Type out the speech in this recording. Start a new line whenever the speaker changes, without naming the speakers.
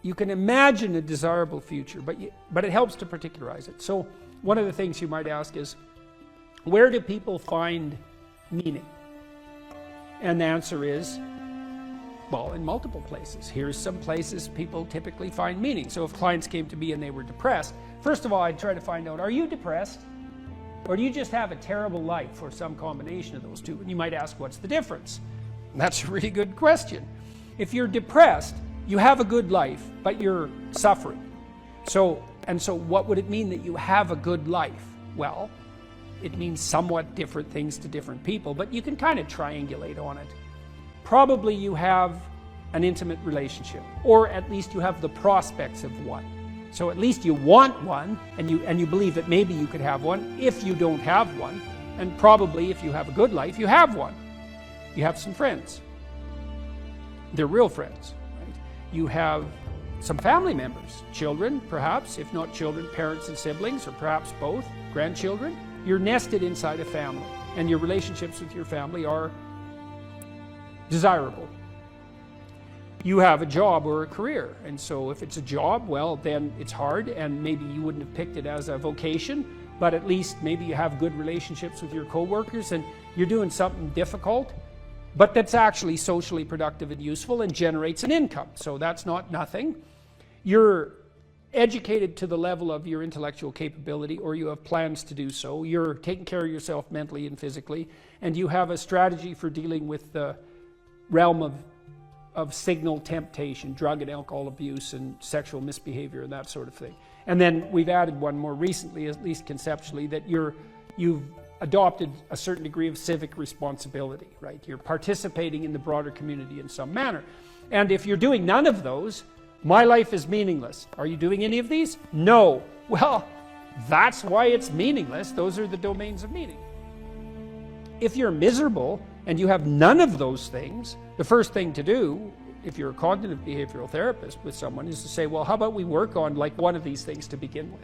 you can imagine a desirable future, but it helps to particularize it. So one of the things you might ask is, where do people find meaning? And the answer is, well, in multiple places. Here's some places people typically find meaning. So if clients came to me and they were depressed, first of all, I'd try to find out, are you depressed? Or do you just have a terrible life, or some combination of those two? And you might ask, what's the difference? And that's a really good question. If you're depressed, you have a good life, but you're suffering. So what would it mean that you have a good life? Well, it means somewhat different things to different people, but you can kind of triangulate on it. Probably you have an intimate relationship, or at least you have the prospects of one. So at least you want one, and you believe that maybe you could have one if you don't have one, and probably if you have a good life, you have one. You have some friends. They're real friends, right? You have some family members, children perhaps, if not children, parents and siblings, or perhaps both, grandchildren. You're nested inside a family, and your relationships with your family are desirable. You have a job or a career, and so if it's a job, well, then it's hard, and maybe you wouldn't have picked it as a vocation, but at least maybe you have good relationships with your coworkers, and you're doing something difficult, but that's actually socially productive and useful and generates an income, so that's not nothing. You're educated to the level of your intellectual capability, or you have plans to do so. You're taking care of yourself mentally and physically, and you have a strategy for dealing with the realm of signal temptation, drug and alcohol abuse and sexual misbehavior and that sort of thing. And then we've added one more recently, at least conceptually, that you've adopted a certain degree of civic responsibility, right? You're participating in the broader community in some manner. And if you're doing none of those, my life is meaningless. Are you doing any of these? No. Well, that's why it's meaningless. Those are the domains of meaning. If you're miserable and you have none of those things, the first thing to do, if you're a cognitive behavioral therapist with someone, is to say, well, how about we work on like one of these things to begin with?